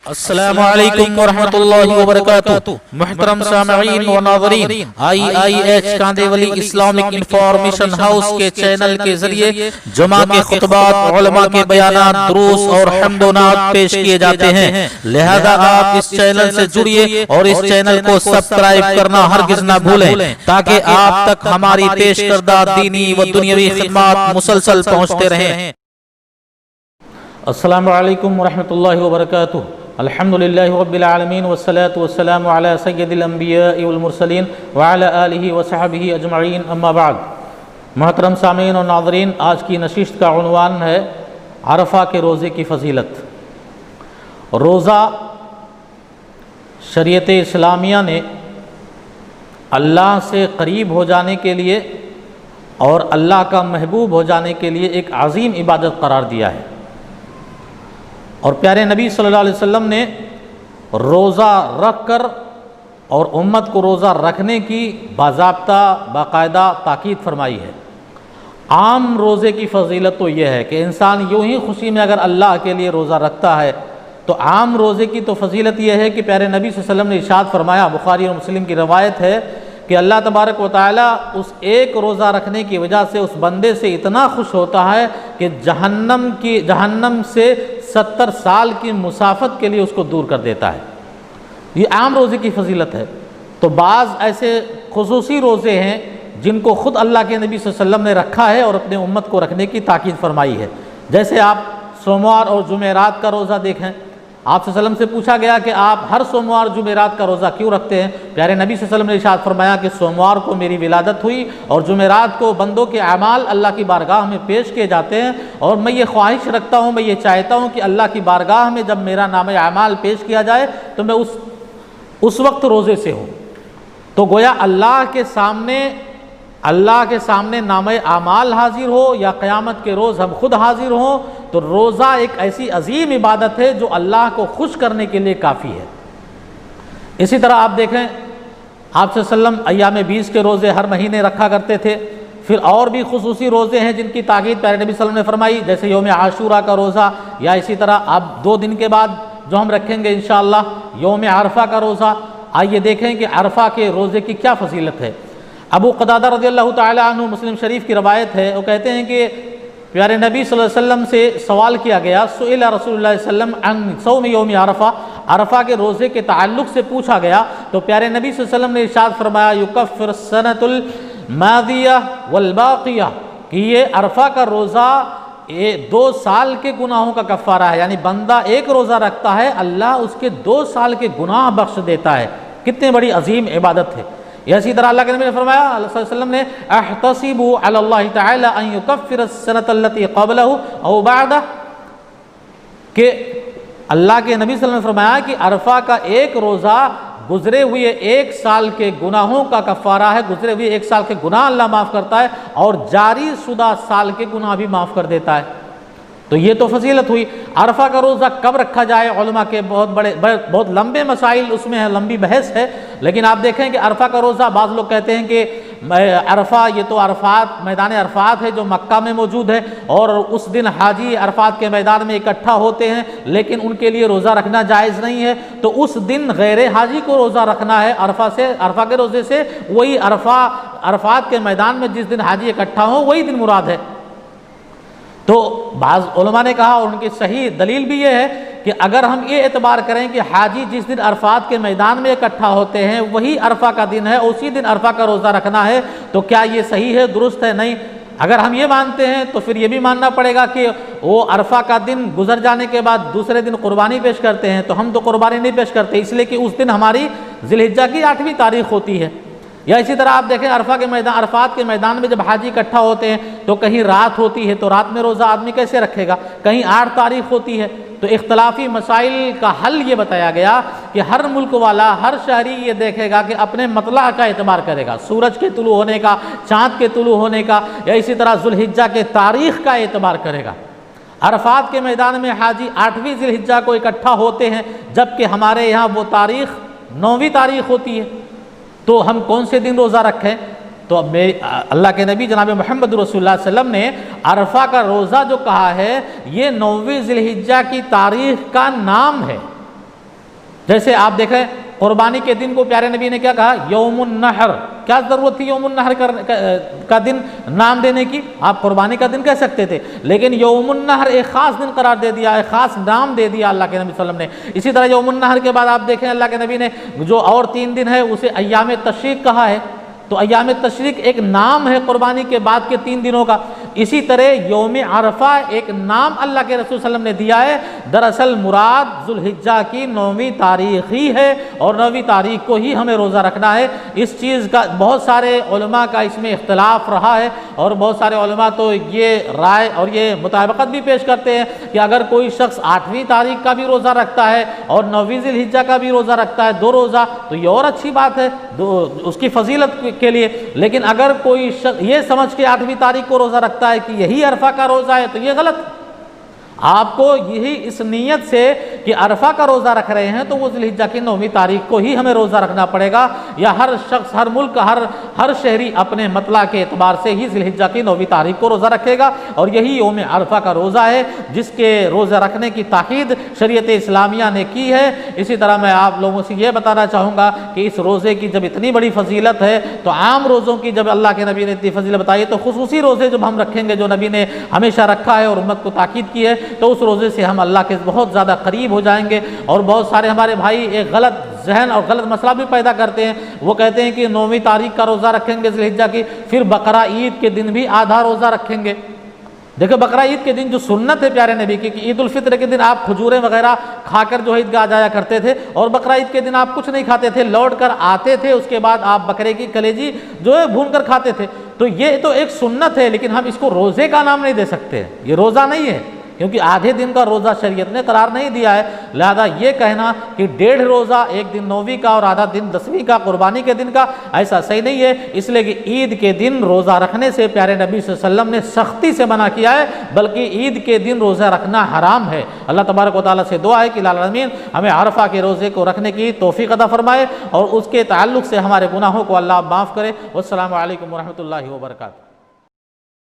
السلام علیکم ورحمۃ اللہ وبرکاتہ۔ محترم سامعین و ناظرین، IIH Kandivali Islamic information house کے چینل کے ذریعے جمعہ کے خطبات، علماء کے بیانات، دروس اور حمد و نعت پیش کیے جاتے ہیں، لہذا آپ اس چینل سے جڑیے اور اس چینل کو سبسکرائب کرنا ہرگز نہ بھولیں تاکہ آپ تک ہماری پیش کردہ دینی و دنیاوی خدمات مسلسل پہنچتے رہیں۔ السلام علیکم ورحمۃ اللہ وبرکاتہ۔ الحمدللہ رب العالمین والصلاة والسلام علی سید الانبیاء والمرسلین وعلی آلہ وصحبہ اجمعین، اما بعد۔ محترم سامعین اور ناظرین، آج کی نشست کا عنوان ہے عرفہ کے روزے کی فضیلت۔ روزہ شریعت اسلامیہ نے اللہ سے قریب ہو جانے کے لیے اور اللہ کا محبوب ہو جانے کے لیے ایک عظیم عبادت قرار دیا ہے، اور پیارے نبی صلی اللہ علیہ وسلم نے روزہ رکھ کر اور امت کو روزہ رکھنے کی باضابطہ باقاعدہ تاکید فرمائی ہے۔ عام روزے کی فضیلت تو یہ ہے کہ انسان یوں ہی خوشی میں اگر اللہ کے لیے روزہ رکھتا ہے تو عام روزے کی تو فضیلت یہ ہے کہ پیارے نبی صلی اللہ علیہ وسلم نے ارشاد فرمایا، بخاری اور مسلم کی روایت ہے کہ اللہ تبارک و تعالیٰ اس ایک روزہ رکھنے کی وجہ سے اس بندے سے اتنا خوش ہوتا ہے کہ جہنم سے 70 سال کی مسافت کے لیے اس کو دور کر دیتا ہے۔ یہ عام روزے کی فضیلت ہے۔ تو بعض ایسے خصوصی روزے ہیں جن کو خود اللہ کے نبی صلی اللہ علیہ وسلم نے رکھا ہے اور اپنے امت کو رکھنے کی تاکید فرمائی ہے۔ جیسے آپ سوموار اور جمعرات کا روزہ دیکھیں، آپ صلی اللہ علیہ وسلم سے پوچھا گیا کہ آپ ہر سوموار جمعرات کا روزہ کیوں رکھتے ہیں؟ پیارے نبی صلی اللہ علیہ وسلم نے ارشاد فرمایا کہ سوموار کو میری ولادت ہوئی اور جمعرات کو بندوں کے اعمال اللہ کی بارگاہ میں پیش کیے جاتے ہیں، اور میں یہ خواہش رکھتا ہوں، میں یہ چاہتا ہوں کہ اللہ کی بارگاہ میں جب میرا نام اعمال پیش کیا جائے تو میں اس وقت روزے سے ہوں۔ تو گویا اللہ کے سامنے نام اعمال حاضر ہو یا قیامت کے روز ہم خود حاضر ہوں، تو روزہ ایک ایسی عظیم عبادت ہے جو اللہ کو خوش کرنے کے لیے کافی ہے۔ اسی طرح آپ دیکھیں، آپ صلی اللہ علیہ وسلم ایام 20 کے روزے ہر مہینے رکھا کرتے تھے۔ پھر اور بھی خصوصی روزے ہیں جن کی تاکید پیارے نبی صلی اللہ علیہ وسلم نے فرمائی، جیسے یوم عاشورہ کا روزہ، یا اسی طرح اب 2 دن کے بعد جو ہم رکھیں گے انشاءاللہ یوم عرفہ کا روزہ۔ آئیے دیکھیں کہ عرفہ کے روزے کی کیا فضیلت ہے۔ ابو قتادہ رضی اللہ تعالی عنہ، مسلم شریف کی روایت ہے، وہ کہتے ہیں کہ پیارے نبی صلی اللہ علیہ وسلم سے سوال کیا گیا، سئل رسول اللہ صلی اللہ علیہ وسلم عن صوم یوم عرفہ، عرفہ کے روزے کے تعلق سے پوچھا گیا، تو پیارے نبی صلی اللہ علیہ وسلم نے ارشاد فرمایا، یکفر السنۃ الماضیہ والباقیہ، کہ یہ عرفہ کا روزہ 2 سال کے گناہوں کا کفارہ ہے، یعنی بندہ ایک روزہ رکھتا ہے، اللہ اس کے 2 سال کے گناہ بخش دیتا ہے۔ کتنے بڑی عظیم عبادت ہے۔ اسی طرح اللہ کے نبی نے فرمایا، اللہ صلی اللہ علیہ وسلم نے، احتسب علی اللہ تعالی ان یکفر السنۃ التي قبلہ او بعدہ، کہ اللہ کے نبی صلی اللہ علیہ وسلم نے فرمایا کہ عرفہ کا ایک روزہ گزرے ہوئے 1 سال کے گناہوں کا کفارہ ہے، گزرے ہوئے 1 سال کے گناہ اللہ معاف کرتا ہے اور جاری شدہ سال کے گناہ بھی معاف کر دیتا ہے۔ تو یہ تو فضیلت ہوئی۔ عرفہ کا روزہ کب رکھا جائے، علماء کے بہت لمبے مسائل اس میں ہے، لمبی بحث ہے، لیکن آپ دیکھیں کہ عرفہ کا روزہ، بعض لوگ کہتے ہیں کہ عرفہ یہ تو عرفات، میدان عرفات ہے جو مکہ میں موجود ہے، اور اس دن حاجی عرفات کے میدان میں اکٹھا ہوتے ہیں، لیکن ان کے لیے روزہ رکھنا جائز نہیں ہے، تو اس دن غیر حاجی کو روزہ رکھنا ہے عرفہ کے روزے سے، وہی عرفات کے میدان میں جس دن حاجی اکٹھا ہو وہی دن مراد ہے۔ تو بعض علماء نے کہا، اور ان کی صحیح دلیل بھی یہ ہے کہ اگر ہم یہ اعتبار کریں کہ حاجی جس دن عرفات کے میدان میں اکٹھا ہوتے ہیں وہی عرفہ کا دن ہے، اسی دن عرفہ کا روزہ رکھنا ہے، تو کیا یہ صحیح ہے، درست ہے؟ نہیں۔ اگر ہم یہ مانتے ہیں تو پھر یہ بھی ماننا پڑے گا کہ وہ عرفہ کا دن گزر جانے کے بعد دوسرے دن قربانی پیش کرتے ہیں، تو ہم تو قربانی نہیں پیش کرتے، اس لیے کہ اس دن ہماری ذی الحجہ کی 8ویں تاریخ ہوتی ہے۔ یا اسی طرح آپ دیکھیں عرفات کے میدان میں جب حاجی اکٹھا ہوتے ہیں تو کہیں رات ہوتی ہے، تو رات میں روزہ آدمی کیسے رکھے گا؟ کہیں 8 تاریخ ہوتی ہے۔ تو اختلافی مسائل کا حل یہ بتایا گیا کہ ہر ملک والا، ہر شہری یہ دیکھے گا کہ اپنے مطلع کا اعتبار کرے گا، سورج کے طلوع ہونے کا، چاند کے طلوع ہونے کا، یا اسی طرح ذی الحجہ کے تاریخ کا اعتبار کرے گا۔ عرفات کے میدان میں حاجی 8ویں ذی الحجہ کو اکٹھا ہوتے ہیں، جبکہ ہمارے یہاں وہ تاریخ 9ویں تاریخ ہوتی ہے، تو ہم کون سے دن روزہ رکھیں؟ تو اللہ کے نبی جناب محمد رسول اللہ صلی اللہ علیہ وسلم نے عرفہ کا روزہ جو کہا ہے، یہ 9ویں ذی الحجہ کی تاریخ کا نام ہے، جیسے آپ دیکھیں قربانی کے دن کو پیارے نبی نے کیا کہا؟ یوم النحر۔ کیا ضرورت تھی یوم النحر کا دن نام دینے کی؟ آپ قربانی کا دن کہہ سکتے تھے، لیکن یوم النحر ایک خاص دن قرار دے دیا، ایک خاص نام دے دیا اللہ کے نبی صلی اللہ علیہ وسلم نے۔ اسی طرح یوم النحر کے بعد آپ دیکھیں اللہ کے نبی نے جو اور 3 دن ہے اسے ایام تشریق کہا ہے، تو ایام تشریق ایک نام ہے قربانی کے بعد کے 3 دنوں کا۔ اسی طرح یوم عرفہ ایک نام اللہ کے رسول صلی اللہ علیہ وسلم نے دیا ہے، دراصل مراد ذوالحجہ کی 9ویں تاریخ ہی ہے، اور 9ویں تاریخ کو ہی ہمیں روزہ رکھنا ہے۔ اس چیز کا بہت سارے علماء کا اس میں اختلاف رہا ہے، اور بہت سارے علماء تو یہ رائے اور یہ مطابقت بھی پیش کرتے ہیں کہ اگر کوئی شخص 8ویں تاریخ کا بھی روزہ رکھتا ہے اور 9ویں ذی الحجہ کا بھی روزہ رکھتا ہے، 2 روزہ، تو یہ اور اچھی بات ہے اس کی فضیلت کے لیے۔ لیکن اگر کوئی شخص یہ سمجھ کے 8ویں تاریخ کو روزہ رکھتا ہے کہ یہی عرفہ کا روزہ ہے، تو یہ غلط۔ آپ کو یہی اس نیت سے کہ عرفہ کا روزہ رکھ رہے ہیں تو وہ ذی الحجہ کی 9ویں تاریخ کو ہی ہمیں روزہ رکھنا پڑے گا، یا ہر شخص، ہر ملک، ہر شہری اپنے مطلع کے اعتبار سے ہی ذی الحجہ کی 9ویں تاریخ کو روزہ رکھے گا، اور یہی یوم عرفہ کا روزہ ہے جس کے روزہ رکھنے کی تاکید شریعت اسلامیہ نے کی ہے۔ اسی طرح میں آپ لوگوں سے یہ بتانا چاہوں گا کہ اس روزے کی جب اتنی بڑی فضیلت ہے تو عام روزوں کی جب اللہ کے نبی نے اتنی فضیلت بتائی تو خصوصی روزے جب ہم رکھیں گے جو نبی نے ہمیشہ رکھا ہے اور امت کو تاکید کی ہے، تو اس روزے سے ہم اللہ کے بہت زیادہ قریب ہو جائیں گے۔ اور بہت سارے ہمارے بھائی ایک غلط ذہن اور غلط مسئلہ بھی پیدا کرتے ہیں، وہ کہتے ہیں کہ 9ویں تاریخ کا روزہ رکھیں گے ذی الحجہ کی، پھر بقرہ عید کے دن بھی آدھا روزہ رکھیں گے۔ دیکھیں بقرہ عید کے دن جو سنت ہے پیارے نبی کی کہ عید الفطر کے دن آپ کھجوریں وغیرہ کھا کر جو عیدگاہ جایا کرتے تھے، اور بقرہ عید کے دن آپ کچھ نہیں کھاتے تھے، لوٹ کر آتے تھے، اس کے بعد آپ بکرے کی کلیجی جو ہے بھون کر کھاتے تھے۔ تو یہ تو ایک سنت ہے، لیکن ہم اس کو روزے کا نام نہیں دے سکتے، یہ روزہ نہیں ہے، کیونکہ آدھے دن کا روزہ شریعت نے قرار نہیں دیا ہے۔ لہذا یہ کہنا کہ 1.5 روزہ، ایک دن 9ویں کا اور آدھا دن 10ویں کا قربانی کے دن کا، ایسا صحیح نہیں ہے، اس لیے کہ عید کے دن روزہ رکھنے سے پیارے نبی صلی اللہ علیہ وسلم نے سختی سے منع کیا ہے، بلکہ عید کے دن روزہ رکھنا حرام ہے۔ اللہ تبارک و تعالیٰ سے دعا ہے کہ العالمین ہمیں عرفہ کے روزے کو رکھنے کی توفیق عطا فرمائے، اور اس کے تعلق سے ہمارے گناہوں کو اللہ معاف کرے۔ والسلام علیکم ورحمۃ اللہ وبرکاتہ۔